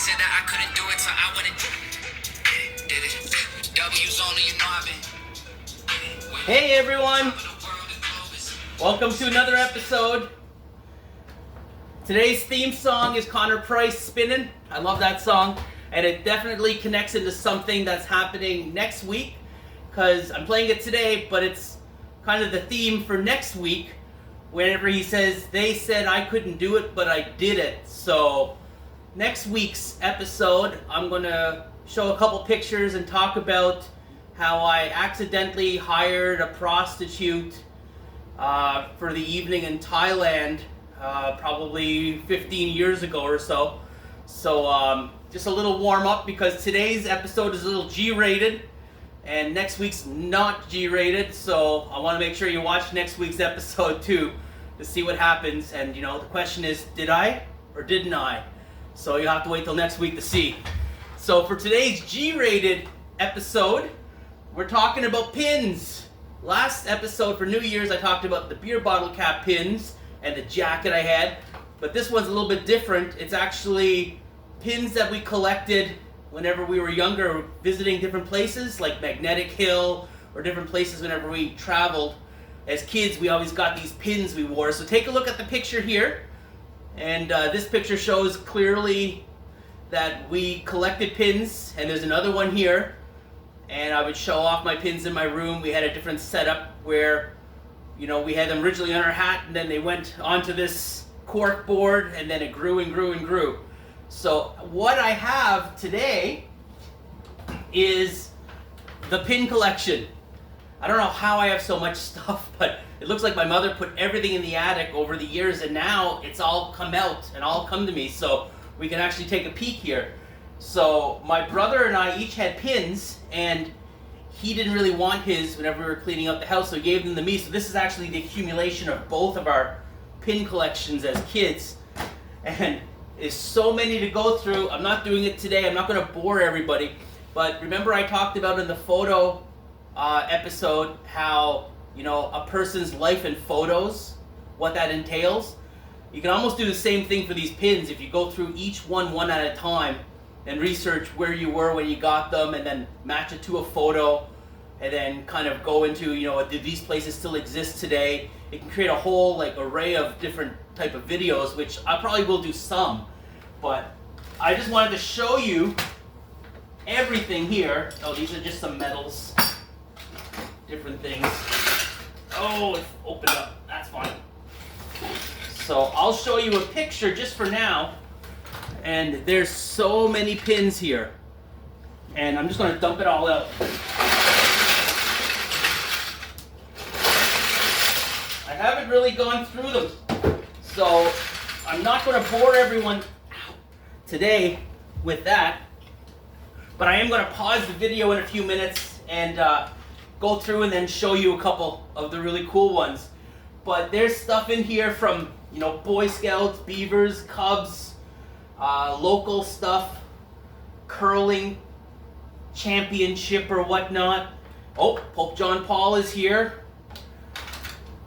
said that I couldn't do it, so I wouldn't did it. W's only, you know I've been. Hey everyone! Welcome to another episode. Today's theme song is Connor Price, Spinnin'. I love that song, and it definitely connects into something that's happening next week, because I'm playing it today, but it's kind of the theme for next week, whenever he says, they said I couldn't do it, but I did it. So next week's episode, I'm going to show a couple pictures and talk about how I accidentally hired a prostitute for the evening in Thailand probably 15 years ago or so. So just a little warm up, because today's episode is a little G-rated and next week's not G-rated, so I want to make sure you watch next week's episode too to see what happens. And you know, the question is, did I or didn't I? So you'll have to wait till next week to see. So for today's G-rated episode, we're talking about pins. Last episode for New Year's, I talked about the beer bottle cap pins and the jacket I had, but this one's a little bit different. It's actually pins that we collected whenever we were younger, visiting different places like Magnetic Hill or different places whenever we traveled. As kids, we always got these pins we wore. So take a look at the picture here, and this picture shows clearly that we collected pins, and there's another one here. And I would show off my pins in my room. We had a different setup where, you know, we had them originally on our hat, and then they went onto this cork board, and then it grew and grew and grew. So what I have today is the pin collection. I don't know how I have so much stuff, but it looks like my mother put everything in the attic over the years, and now it's all come out and all come to me, so we can actually take a peek here. So my brother and I each had pins, and he didn't really want his whenever we were cleaning up the house, so he gave them to me. So this is actually the accumulation of both of our pin collections as kids, and there's so many to go through. I'm not doing it today. I'm not going to bore everybody, but remember I talked about in the photo episode how, you know, a person's life in photos, what that entails. You can almost do the same thing for these pins if you go through each one at a time and research where you were when you got them, and then match it to a photo, and then kind of go into, you know, do these places still exist today? It can create a whole like array of different type of videos, which I probably will do some, but I just wanted to show you everything here. Oh, these are just some medals, different things. Oh, it opened up, that's fine. So I'll show you a picture just for now, and there's so many pins here, and I'm just going to dump it all out. I haven't really gone through them, so I'm not going to bore everyone today with that, but I am going to pause the video in a few minutes and go through and then show you a couple of the really cool ones. But there's stuff in here from, you know, Boy Scouts, Beavers, Cubs, local stuff, curling championship or whatnot. Oh, Pope John Paul is here.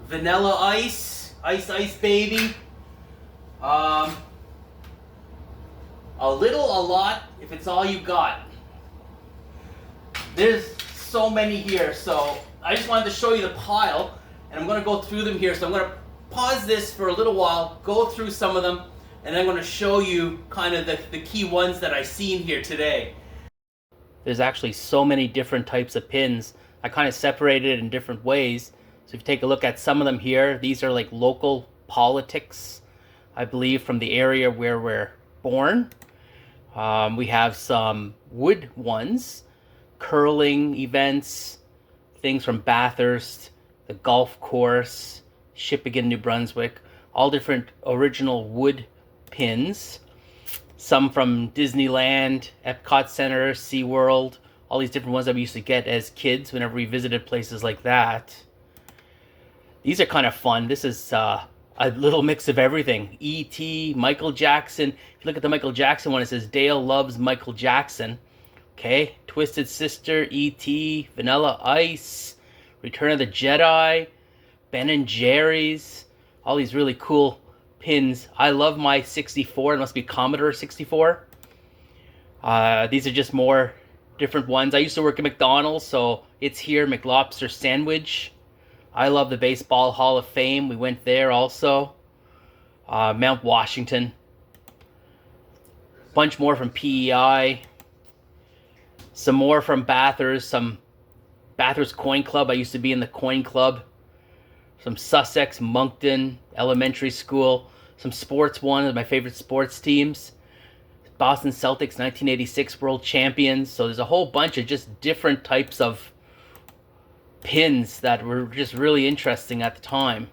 Vanilla Ice, Ice Ice Baby. A little, a lot, if it's all you got. There's so many here, so I just wanted to show you the pile, and I'm going to go through them here. So I'm going to pause this for a little while, go through some of them, and then I'm going to show you kind of the key ones that I've seen here today. There's actually so many different types of pins. I kind of separated it in different ways. So if you take a look at some of them here, these are like local politics, I believe, from the area where we're born. We have some wood ones, curling events, things from Bathurst, the golf course, Shippagan, New Brunswick, all different original wood pins. Some from Disneyland, Epcot Center, SeaWorld, all these different ones that we used to get as kids whenever we visited places like that. These are kind of fun. This is a little mix of everything. E.T., Michael Jackson. If you look at the Michael Jackson one, it says Dale loves Michael Jackson. Okay, Twisted Sister, E.T., Vanilla Ice, Return of the Jedi, Ben and Jerry's, all these really cool pins. I love my 64. It must be Commodore 64. These are just more different ones. I used to work at McDonald's, so it's here, McLobster Sandwich. I love the Baseball Hall of Fame. We went there also. Mount Washington. Bunch more from PEI. Some more from Bathurst. Some Bathurst Coin Club. I used to be in the Coin Club. Some Sussex, Moncton Elementary School. Some Sports One, my favorite sports teams. Boston Celtics 1986 World Champions. So there's a whole bunch of just different types of pins that were just really interesting at the time.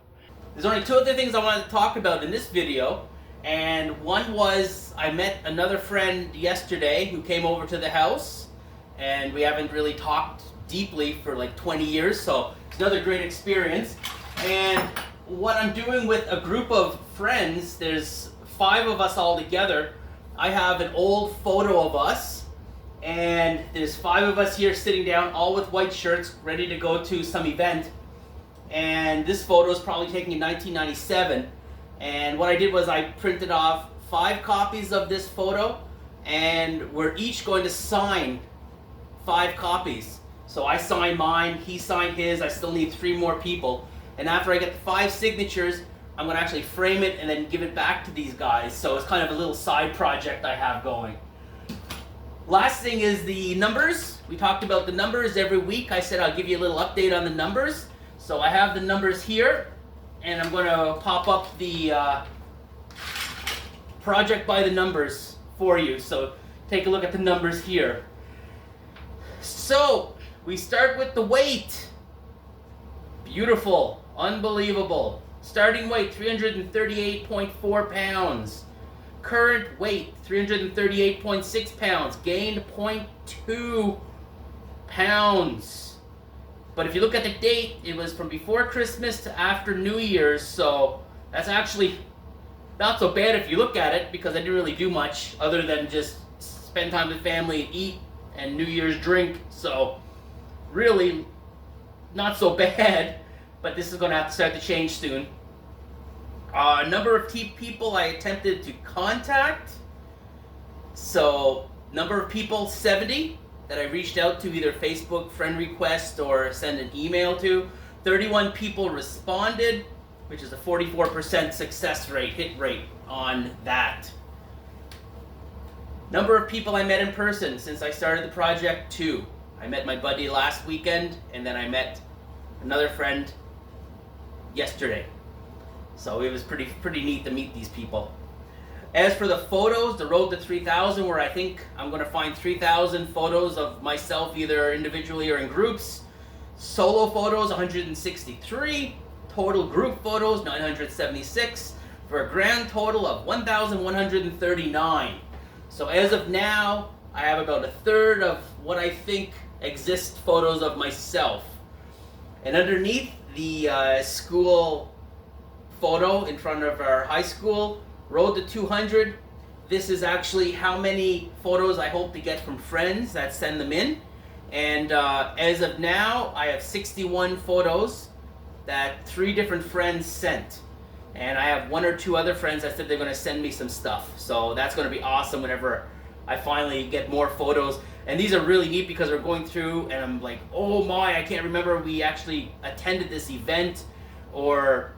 There's only two other things I wanted to talk about in this video. And one was I met another friend yesterday who came over to the house. And we haven't really talked deeply for like 20 years. So it's another great experience. And what I'm doing with a group of friends, there's 5 of us all together. I have an old photo of us, and there's 5 of us here sitting down, all with white shirts, ready to go to some event. And this photo is probably taken in 1997. And what I did was I printed off 5 copies of this photo, and we're each going to sign 5 copies. So I signed mine, he signed his, I still need 3 more people. And after I get the 5 signatures, I'm going to actually frame it and then give it back to these guys. So it's kind of a little side project I have going. Last thing is the numbers. We talked about the numbers every week. I said I'll give you a little update on the numbers. So I have the numbers here, and I'm going to pop up the project by the numbers for you. So take a look at the numbers here. So we start with the weight. Beautiful. Unbelievable. Starting weight, 338.4 pounds. Current weight, 338.6 pounds. Gained 0.2 pounds. But if you look at the date, it was from before Christmas to after New Year's, so that's actually not so bad if you look at it, because I didn't really do much other than just spend time with family and eat and New Year's drink. So really not so bad. But this is going to have to start to change soon. Number of people I attempted to contact. So, number of people, 70, that I reached out to, either Facebook friend request or send an email to. 31 people responded, which is a 44% success rate, hit rate on that. Number of people I met in person since I started the project, 2. I met my buddy last weekend, and then I met another friend yesterday. So it was pretty neat to meet these people. As for the photos, the road to 3,000, where I think I'm going to find 3,000 photos of myself, either individually or in groups. Solo photos, 163. Total group photos, 976. For a grand total of 1,139. So as of now, I have about a third of what I think exist photos of myself. And underneath the school photo in front of our high school, road to 200. This is actually how many photos I hope to get from friends that send them in. And as of now, I have 61 photos that 3 different friends sent. And I have 1 or 2 other friends that said they're going to send me some stuff. So that's going to be awesome whenever I finally get more photos. And these are really neat because we're going through and I'm like, oh my, I can't remember we actually attended this event, or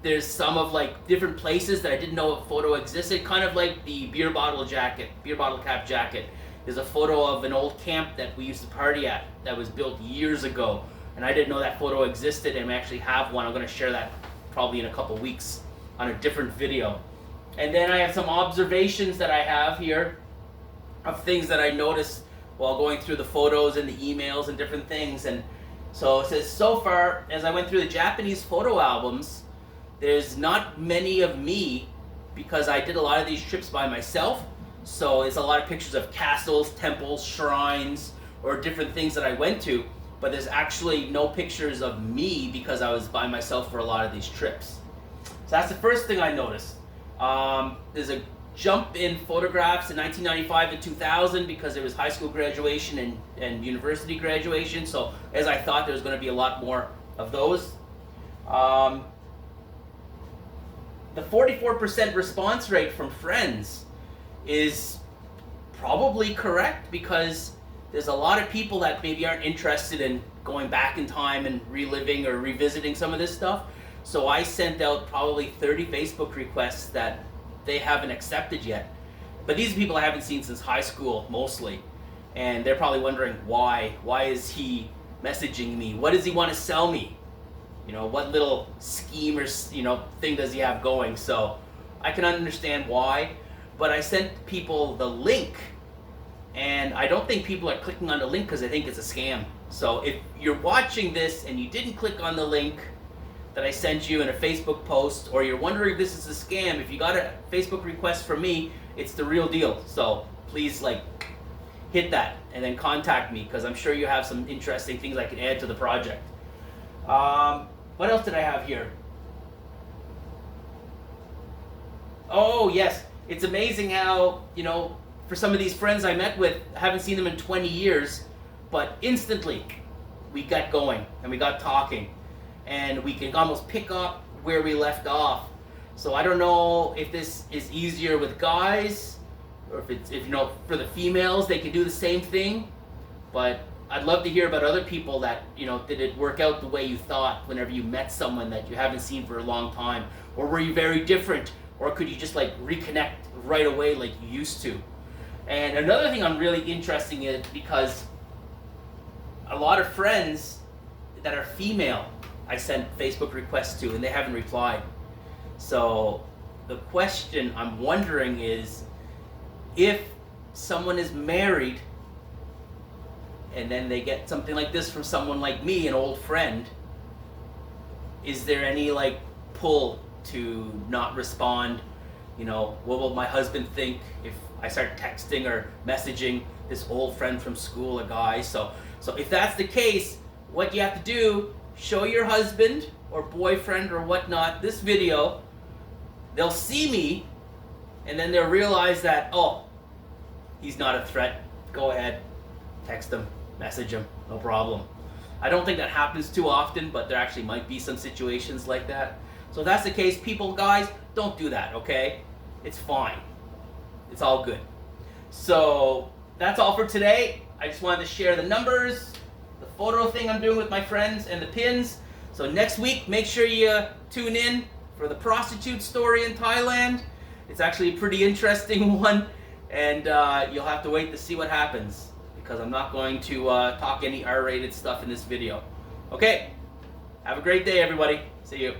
there's some of like different places that I didn't know a photo existed, kind of like the beer bottle cap jacket. There's a photo of an old camp that we used to party at that was built years ago, and I didn't know that photo existed, and we actually have one. I'm going to share that probably in a couple weeks on a different video. And then I have some observations that I have here of things that I noticed while going through the photos and the emails and different things. And so it says, so far, as I went through the Japanese photo albums, there's not many of me because I did a lot of these trips by myself. So it's a lot of pictures of castles, temples, shrines, or different things that I went to. But there's actually no pictures of me because I was by myself for a lot of these trips. So that's the first thing I noticed. There's a jump in photographs in 1995 and 2000 because there was high school graduation and university graduation. So as I thought, there was going to be a lot more of those. The 44% response rate from friends is probably correct, because there's a lot of people that maybe aren't interested in going back in time and reliving or revisiting some of this stuff. So I sent out probably 30 Facebook requests that they haven't accepted yet. But these are people I haven't seen since high school, mostly. And they're probably wondering why. Why is he messaging me? What does he want to sell me? You know, what little scheme or, you know, thing does he have going? So I can understand why. But I sent people the link, and I don't think people are clicking on the link because they think it's a scam. So if you're watching this and you didn't click on the link that I sent you in a Facebook post, or you're wondering if this is a scam, if you got a Facebook request from me, it's the real deal. So please, like, hit that and then contact me, because I'm sure you have some interesting things I can add to the project. What else did I have here? Oh, yes. It's amazing how, you know, for some of these friends I met with, I haven't seen them in 20 years, but instantly we got going and we got talking, and we can almost pick up where we left off. So I don't know if this is easier with guys, or if you know, for the females, they can do the same thing. But I'd love to hear about other people that, you know, did it work out the way you thought whenever you met someone that you haven't seen for a long time? Or were you very different? Or could you just like reconnect right away like you used to? And another thing I'm really interested in, because a lot of friends that are female I sent Facebook requests to and they haven't replied. So the question I'm wondering is, if someone is married and then they get something like this from someone like me, an old friend, is there any like pull to not respond? You know, what will my husband think if I start texting or messaging this old friend from school, a guy? So if that's the case, what you have to do, show your husband or boyfriend or whatnot this video. They'll see me, and then they'll realize that, oh, he's not a threat. Go ahead, text him, message him, no problem. I don't think that happens too often, but there actually might be some situations like that. So if that's the case, people, guys, don't do that, okay? It's fine. It's all good. So that's all for today. I just wanted to share the numbers, the photo thing I'm doing with my friends, and the pins. So next week, make sure you tune in for the prostitute story in Thailand. It's actually a pretty interesting one, and you'll have to wait to see what happens, because I'm not going to talk any R-rated stuff in this video. Okay, have a great day, everybody. See you.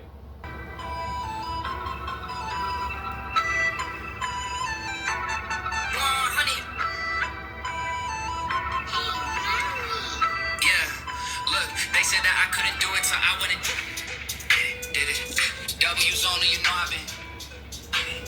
They said that I couldn't do it, so I went and did it. W's only, you know I've been